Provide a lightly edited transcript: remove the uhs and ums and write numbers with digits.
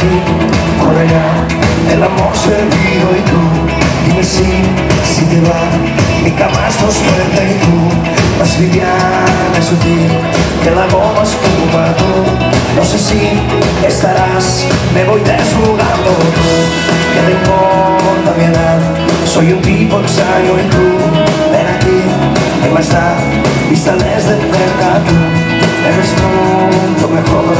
aquí, por allá, el amor servido y tú. Dime si te va, mi cama es más fuerte y tú, más liviana y sutil, que la goma espuma tú. No sé si estarás, me voy desnudando tú. ¿Qué te importa mi edad? Soy un tipo extraño y tú, ven aquí, ¿qué más da? Vista desde cerca tú, eres mucho mejor